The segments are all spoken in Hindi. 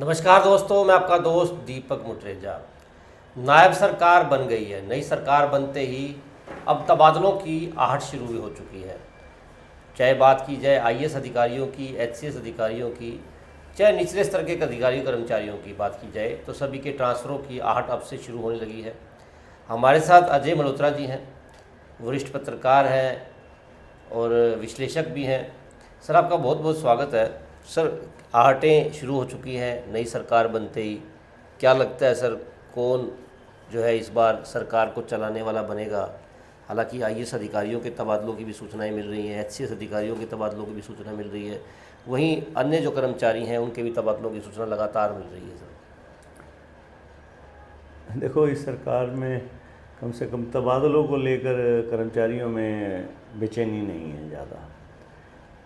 नमस्कार दोस्तों, मैं आपका दोस्त दीपक मुटरेजा। नायब सरकार बन गई है। नई सरकार बनते ही अब तबादलों की आहट शुरू भी हो चुकी है। चाहे बात की जाए आईएएस अधिकारियों की, एचसीएस अधिकारियों की, चाहे निचले स्तर के अधिकारियों कर्मचारियों की बात की जाए, तो सभी के ट्रांसफ़रों की आहट अब से शुरू होने लगी है। हमारे साथ अजय मल्होत्रा जी हैं, वरिष्ठ पत्रकार हैं और विश्लेषक भी हैं। सर, आपका बहुत बहुत स्वागत है। सर, आहटें शुरू हो चुकी हैं नई सरकार बनते ही। क्या लगता है सर, कौन जो है इस बार सरकार को चलाने वाला बनेगा? हालांकि आईएएस अधिकारियों के तबादलों की भी सूचनाएं मिल रही हैं, एचसीएस अधिकारियों के तबादलों की भी सूचना मिल रही है, वहीं अन्य जो कर्मचारी हैं उनके भी तबादलों की सूचना लगातार मिल रही है। सर, देखो, इस सरकार में कम से कम तबादलों को लेकर कर्मचारियों में बेचैनी नहीं है ज़्यादा,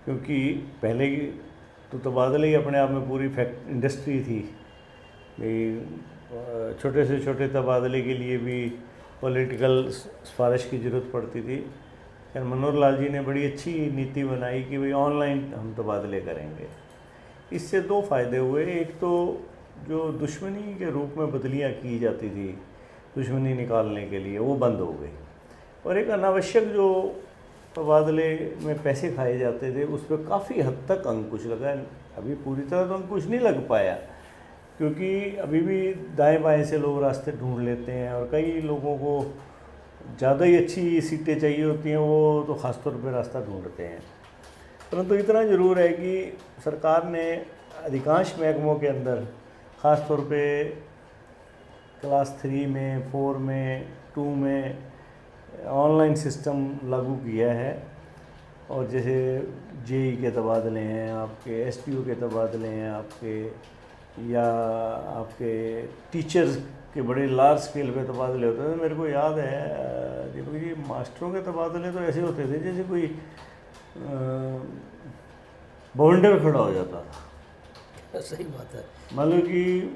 क्योंकि पहले की तो तबादले ही अपने आप में पूरी इंडस्ट्री थी भाई। छोटे से छोटे तबादले के लिए भी पॉलिटिकल सिफारिश की ज़रूरत पड़ती थी। खैर, मनोहर लाल जी ने बड़ी अच्छी नीति बनाई कि भाई ऑनलाइन हम तबादले करेंगे। इससे दो फ़ायदे हुए। एक तो जो दुश्मनी के रूप में बदलियाँ की जाती थी दुश्मनी निकालने के लिए, वो बंद हो गई। और एक अनावश्यक जो तबादले में पैसे खाए जाते थे, उस पर काफ़ी हद तक अंकुश लगा है। अभी पूरी तरह तो अंकुश नहीं लग पाया, क्योंकि अभी भी दाएं बाएं से लोग रास्ते ढूंढ लेते हैं, और कई लोगों को ज़्यादा ही अच्छी सीटें चाहिए होती हैं, वो तो ख़ास तौर पे रास्ता ढूंढते हैं। परंतु इतना ज़रूर है कि सरकार ने अधिकांश महकमों के अंदर ख़ास तौर पे क्लास 3 में, 4 में, 2 में ऑनलाइन सिस्टम लागू किया है। और जैसे जेई के तबादले हैं आपके, एसपीओ के तबादले हैं आपके, या आपके टीचर्स के बड़े लार्ज स्केल पे तबादले होते थे। मेरे को याद है दीपक जी, मास्टरों के तबादले तो ऐसे होते थे जैसे कोई बाउंडर खड़ा हो जाता था। सही बात है। मान लो कि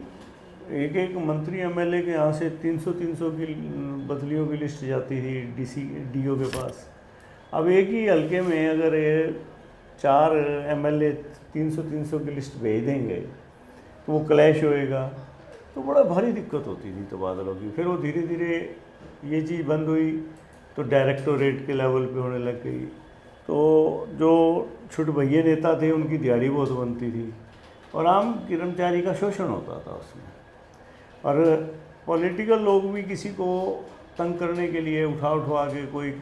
एक एक मंत्री एमएलए के यहाँ से 300 की बदलियों की लिस्ट जाती थी डीओ के पास। अब एक ही हल्के में अगर ये 4 एमएलए 300 की लिस्ट भेज देंगे तो वो क्लैश होएगा, तो बड़ा भारी दिक्कत होती थी तबादलों की। फिर वो धीरे धीरे ये चीज़ बंद हुई तो डायरेक्टोरेट के लेवल पे होने लग गई। तो जो छुट भैया नेता थे उनकी दिहाड़ी बहुत बनती थी, और आम कर्मचारी का शोषण होता था उसमें। और पॉलिटिकल लोग भी किसी को तंग करने के लिए उठा के, कोई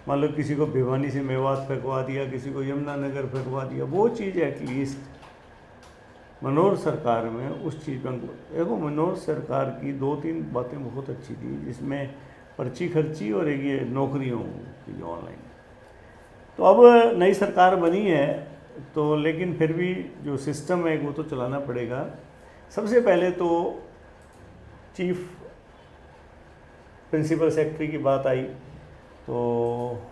मान लो किसी को भिवानी से मेवात फेंकवा दिया, किसी को यमुनानगर फेंकवा दिया, वो चीज़ एटलीस्ट मनोहर सरकार में उस चीज़ पर देखो, मनोहर सरकार की 2-3 बातें बहुत अच्छी थी, जिसमें पर्ची खर्ची और एक ये नौकरियों की जो ऑनलाइन। तो अब नई सरकार बनी है तो, लेकिन फिर भी जो सिस्टम है वो तो चलाना पड़ेगा। सबसे पहले तो चीफ प्रिंसिपल सेक्रेटरी की बात आई, तो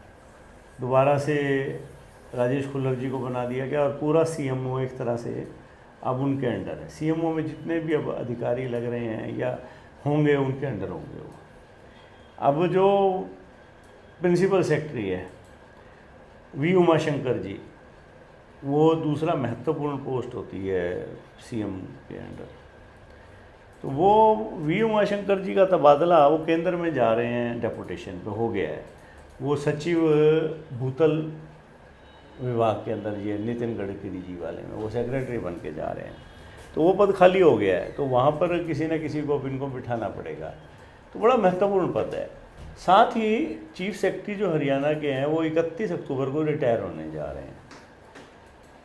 दोबारा से राजेश खुल्लर जी को बना दिया गया, और पूरा सीएमओ एक तरह से अब उनके अंडर है। सीएमओ में जितने भी अब अधिकारी लग रहे हैं या होंगे उनके अंडर होंगे वो। अब जो प्रिंसिपल सेक्रेटरी है वी उमाशंकर जी, वो दूसरा महत्वपूर्ण पोस्ट होती है सीएम के अंडर। तो वो वी उमाशंकर जी का तबादला वो केंद्र में जा रहे हैं, डेपुटेशन पे हो गया है। वो सचिव भूतल विभाग के अंदर, ये नितिन गडकरी जी वाले में, वो सेक्रेटरी बन के जा रहे हैं। तो वो पद खाली हो गया है, तो वहाँ पर किसी न किसी को इनको बिठाना पड़ेगा। तो बड़ा महत्वपूर्ण पद है। साथ ही चीफ सेक्रेटरी जो हरियाणा के हैं वो 31 अक्टूबर को रिटायर होने जा रहे हैं।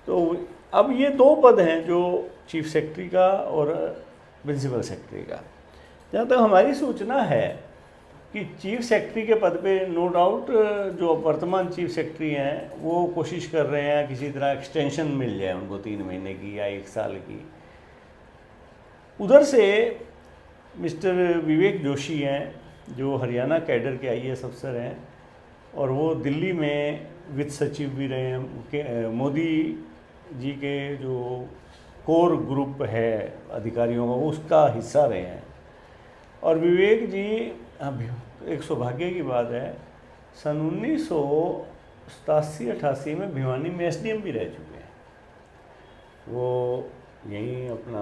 तो अब ये 2 पद हैं जो चीफ सेक्रेटरी का और प्रिंसिपल सेक्रेटरी का। जहाँ तक हमारी सूचना है कि चीफ सेक्रेटरी के पद पे नो डाउट जो वर्तमान चीफ सेक्रेटरी हैं वो कोशिश कर रहे हैं किसी तरह एक्सटेंशन मिल जाए उनको 3 महीने की या 1 साल की। उधर से मिस्टर विवेक जोशी हैं जो हरियाणा कैडर के आईएएस अफसर हैं, और वो दिल्ली में वित्त सचिव भी रहे हैं। मोदी जी के जो कोर ग्रुप है अधिकारियों का, उसका हिस्सा रहे हैं। और विवेक जी, एक सौभाग्य की बात है, सन 1987-88 में भिवानी में एसडीएम भी रह चुके हैं। वो यहीं अपना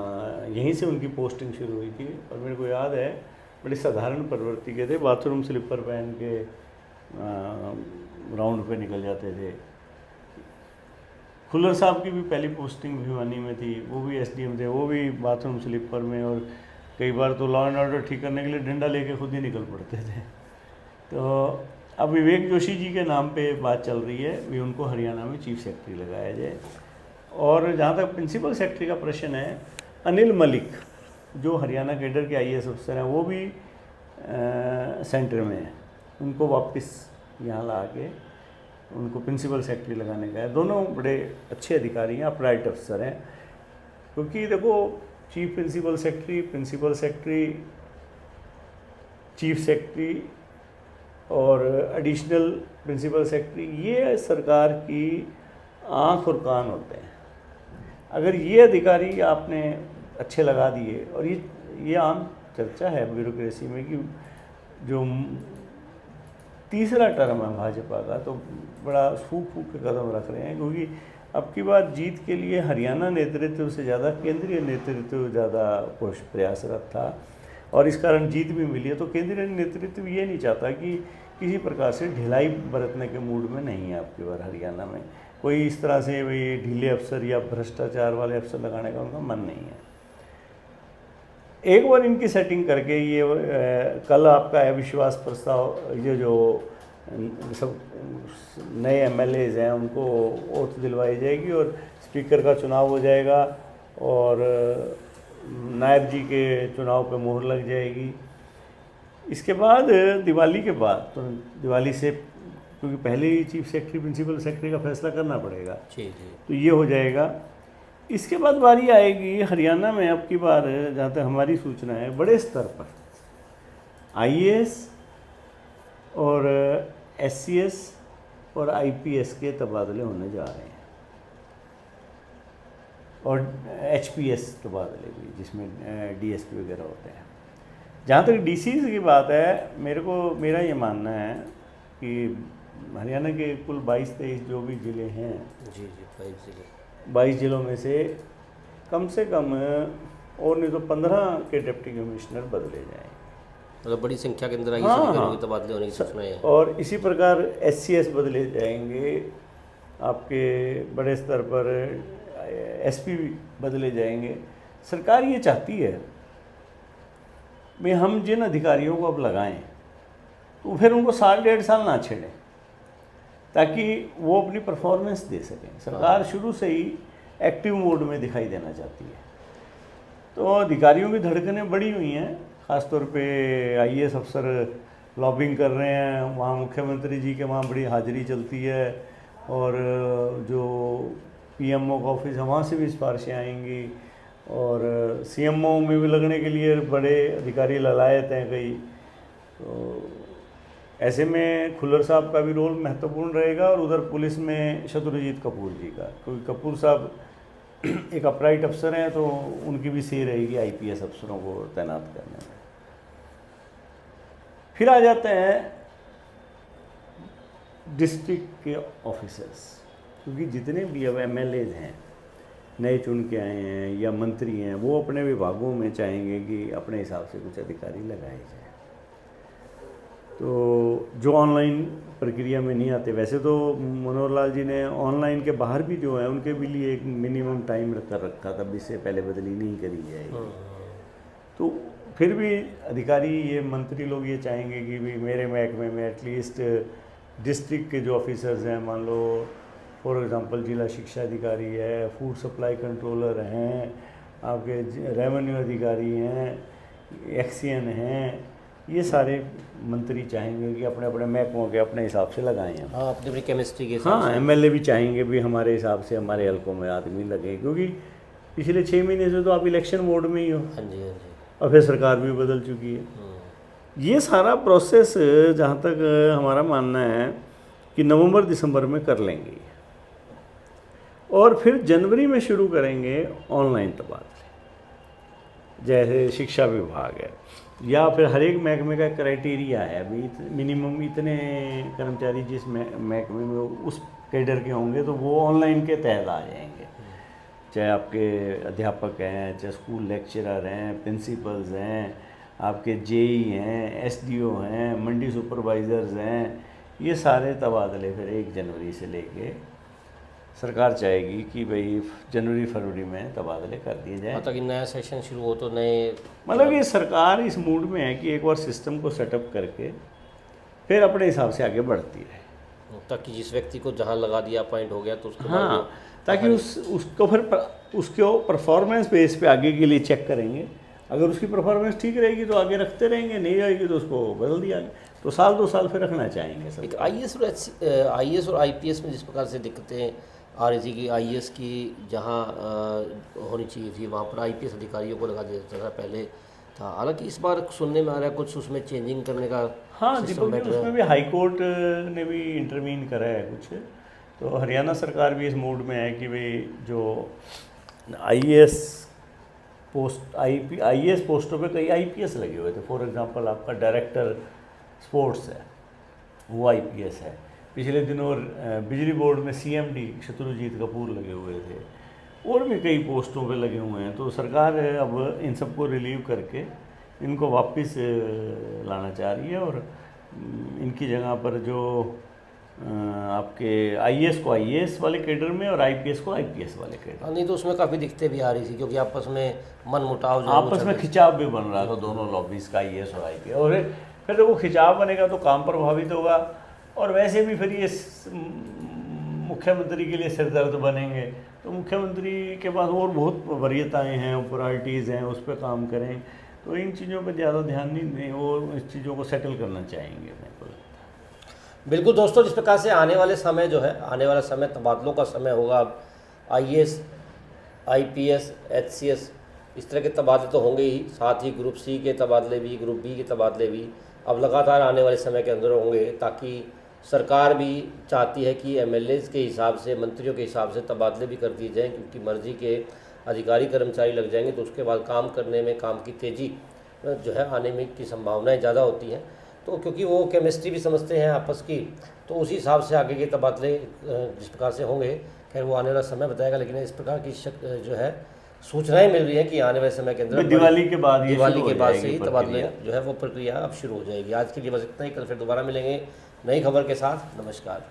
यहीं से उनकी पोस्टिंग शुरू हुई थी। और मेरे को याद है बड़े साधारण प्रवृत्ति के थे, बाथरूम स्लीपर पहन के राउंड पे निकल जाते थे। खुल्लर साहब की भी पहली पोस्टिंग भिवानी में थी, वो भी एसडीएम थे, वो भी बाथरूम स्लीपर में, और कई बार तो लॉ एंड ऑर्डर ठीक करने के लिए डंडा लेके खुद ही निकल पड़ते थे। तो अब विवेक जोशी जी के नाम पे बात चल रही है भी उनको हरियाणा में चीफ सेक्रेटरी लगाया जाए। और जहाँ तक प्रिंसिपल सेक्रेटरी का प्रश्न है, अनिल मलिक जो हरियाणा कैडर के आईएएस अफसर हैं, वो भी सेंटर में हैं, उनको वापस यहाँ ला के उनको प्रिंसिपल सेक्रेटरी लगाने का है। दोनों बड़े अच्छे अधिकारी हैं, अपराइट अफसर हैं। क्योंकि देखो, chief principal secretary, chief secretary और एडिशनल प्रिंसिपल सेक्रेटरी, ये सरकार की आँख और कान होते हैं। अगर ये अधिकारी आपने अच्छे लगा दिए, और ये आम चर्चा है ब्यूरोक्रेसी में कि जो तीसरा टर्म है भाजपा का, तो बड़ा फूक के कदम रख रहे हैं। क्योंकि अब की बात जीत के लिए हरियाणा नेतृत्व से ज़्यादा केंद्रीय नेतृत्व ज़्यादा प्रयासरत था, और इस कारण जीत भी मिली है। तो केंद्रीय नेतृत्व ये नहीं चाहता कि किसी प्रकार से ढिलाई बरतने के मूड में नहीं है। आपकी बार हरियाणा में कोई इस तरह से भाई ढीले अफसर या भ्रष्टाचार वाले अफसर लगाने का उनका मन नहीं है। एक बार इनकी सेटिंग करके ये कल आपका अविश्वास प्रस्ताव, ये जो सब नए एमएलएज हैं उनको ओथ दिलवाई जाएगी, और स्पीकर का चुनाव हो जाएगा, और नायब जी के चुनाव पे मोहर लग जाएगी। इसके बाद दिवाली के बाद, तो दिवाली से, क्योंकि पहले ही चीफ सेक्रेटरी प्रिंसिपल सेक्रेटरी का फैसला करना पड़ेगा, जी। तो ये हो जाएगा। इसके बाद बारी आएगी हरियाणा में, अब की बार जहाँ तक हमारी सूचना है, बड़े स्तर पर आईएएस और एससीएस और आईपीएस के तबादले होने जा रहे हैं, और एचपीएस तबादले भी, जिसमें डीएसपी वगैरह होते हैं। जहाँ तक डीसीज की बात है, मेरा ये मानना है कि हरियाणा के कुल 22-23 जो भी ज़िले हैं, जी 22 जिलों में से कम और नहीं तो 15 के डिप्टी कमिश्नर बदले जाएँ। मतलब बड़ी संख्या के अंदर हाँ, तबादले होने की सूचना है। और इसी प्रकार एससीएस बदले जाएंगे, आपके बड़े स्तर पर एसपी बदले जाएंगे। सरकार ये चाहती है भाई हम जिन अधिकारियों को अब लगाएं, तो फिर उनको 1.5 साल ना छेड़ें, ताकि वो अपनी परफॉर्मेंस दे सकें। सरकार शुरू से ही एक्टिव मोड में दिखाई देना चाहती है। तो अधिकारियों की धड़कनें बढ़ी हुई हैं, ख़ासतौर पे आईएएस अफसर लॉबिंग कर रहे हैं, वहाँ मुख्यमंत्री जी के वहाँ बड़ी हाजिरी चलती है, और जो पीएमओ का ऑफिस है वहाँ से भी सिफारिशें आएंगी, और सीएमओ में भी लगने के लिए बड़े अधिकारी ललायत हैं कई। तो ऐसे में खुल्लर साहब का भी रोल महत्वपूर्ण रहेगा, और उधर पुलिस में शत्रुजीत कपूर जी का, क्योंकि कपूर साहब एक अपराइट अफसर हैं, तो उनकी भी सही रहेगी आईपीएस अफसरों को तैनात करने में। फिर आ जाते हैं डिस्ट्रिक्ट के ऑफिसर्स, क्योंकि जितने भी अब एमएलएज हैं नए चुन के आए हैं या मंत्री हैं, वो अपने विभागों में चाहेंगे कि अपने हिसाब से कुछ अधिकारी लगाए जाए। तो जो ऑनलाइन प्रक्रिया में नहीं आते, वैसे तो मनोहर लाल जी ने ऑनलाइन के बाहर भी जो है उनके भी लिए एक मिनिमम टाइम कर रखा था, इससे पहले बदली नहीं करी जाएगी। तो फिर भी अधिकारी, ये मंत्री लोग ये चाहेंगे कि भी मेरे महकमे में एटलीस्ट डिस्ट्रिक्ट के जो ऑफिसर्स हैं, मान लो फॉर एग्जांपल जिला शिक्षा अधिकारी है, फूड सप्लाई कंट्रोलर हैं, आपके रेवेन्यू अधिकारी हैं, एक्सीएन हैं, ये सारे मंत्री चाहेंगे कि अपने अपने महकमों के अपने हिसाब से लगाएं हम। हाँ, अपनी अपनी केमिस्ट्री के हिसाब हाँ, एमएलए भी चाहेंगे भी हमारे हिसाब से हमारे हल्कों में आदमी लगे, क्योंकि पिछले 6 महीने से तो आप इलेक्शन मोड में ही हो। हाँ जी, हाँ जी। और फिर सरकार भी बदल चुकी है। ये सारा प्रोसेस जहाँ तक हमारा मानना है कि नवंबर-दिसंबर में कर लेंगे, और फिर जनवरी में शुरू करेंगे ऑनलाइन तबादले, जैसे शिक्षा विभाग है, या फिर हर एक महकमे का क्राइटेरिया है, अभी मिनिमम इतने कर्मचारी जिस महकमे में उस कैडर के होंगे तो वो ऑनलाइन के तहत आ जाएंगे। चाहे आपके अध्यापक हैं, चाहे स्कूल लेक्चरर हैं, प्रिंसिपल्स हैं, आपके जेई हैं, एसडीओ हैं, मंडी सुपरवाइज़र्स हैं, ये सारे तबादले फिर 1 जनवरी से लेके सरकार चाहेगी कि भाई जनवरी फरवरी में तबादले कर दिए जाएँ। मतलब कि नया सेशन शुरू हो तो नए, मतलब ये सरकार इस मूड में है कि एक बार सिस्टम को सेटअप करके फिर अपने हिसाब से आगे बढ़ती है। ताकि जिस व्यक्ति को जहाँ लगा दिया अपॉइंट हो गया तो उसके बाद हाँ, ताकि उसको फिर उसको परफॉर्मेंस बेस पे आगे के लिए चेक करेंगे। अगर उसकी परफॉर्मेंस ठीक रहेगी तो आगे रखते रहेंगे, नहीं रहेगी तो उसको बदल दिया। तो साल 2 साल फिर रखना चाहेंगे सब। एक आईएएस और आईपीएस में जिस प्रकार से दिक्कतें आ रही थी कि आईएएस की जहाँ होनी चाहिए थी वहाँ पर आईपीएस अधिकारियों को लगा दिया जाता था पहले था, हालांकि इस बार सुनने में आ रहा है कुछ उसमें चेंजिंग करने का हाँ, सिस्टम दीपक जी, बेटर है। उसमें भी हाई कोर्ट ने भी इंटरवीन करा है कुछ। तो हरियाणा सरकार भी इस मूड में है कि भाई जो आईएएस पोस्टों पे कई आईपीएस लगे हुए थे। फॉर एग्जांपल आपका डायरेक्टर स्पोर्ट्स है, वो आईपीएस है। पिछले दिनों बिजली बोर्ड में सीएमडी शत्रुजीत कपूर लगे हुए थे, और भी कई पोस्टों पे लगे हुए हैं। तो सरकार अब इन सबको रिलीव करके इनको वापस लाना चाह रही है, और इनकी जगह पर जो आपके आईएएस को आईएएस वाले कैडर में और आईपीएस को आईपीएस वाले कैडर। नहीं तो उसमें काफ़ी दिक्कतें भी आ रही थी क्योंकि आपस में मन मुटाव जो है वो आपस चल में रहे थे। खिंचाव भी बन रहा था दोनों लॉबीज का, आईएएस और आईपीएस। और फिर जब वो खिंचाव बनेगा तो काम प्रभावित होगा, और वैसे भी फिर ये मुख्यमंत्री के लिए सिरदर्द बनेंगे। तो मुख्यमंत्री के पास और बहुत वरीयताएँ हैं, प्रायोरिटीज़ हैं, उस पर काम करें। तो इन चीज़ों पर ज़्यादा ध्यान नहीं दें, वो इस चीज़ों को सेटल करना चाहेंगे मेरे को लगता है। बिल्कुल दोस्तों, जिस प्रकार से आने वाले समय जो है, आने वाला समय तबादलों का समय होगा। अब आईएएस, आईपीएस, एचसीएस इस तरह के तबादले तो होंगे ही, साथ ही ग्रुप सी के तबादले भी, ग्रुप बी के तबादले भी अब लगातार आने वाले समय के अंदर होंगे, ताकि सरकार भी चाहती है कि एमएलएज के हिसाब से, मंत्रियों के हिसाब से तबादले भी कर दिए जाएँ, क्योंकि मर्जी के अधिकारी कर्मचारी लग जाएंगे तो उसके बाद काम करने में, काम की तेज़ी जो है आने में की संभावनाएं ज़्यादा होती हैं। तो क्योंकि वो केमिस्ट्री भी समझते हैं आपस की, तो उसी हिसाब से आगे के तबादले जिस प्रकार से होंगे, खैर वो आने वाला समय बताएगा। लेकिन इस प्रकार की जो है सूचनाएं मिल रही हैं कि आने वाले समय के अंदर दिवाली के बाद से ही तबादले जो है वो प्रक्रिया अब शुरू हो जाएगी। आज के लिए बस इतना ही, कल फिर दोबारा मिलेंगे नई खबर के साथ। नमस्कार।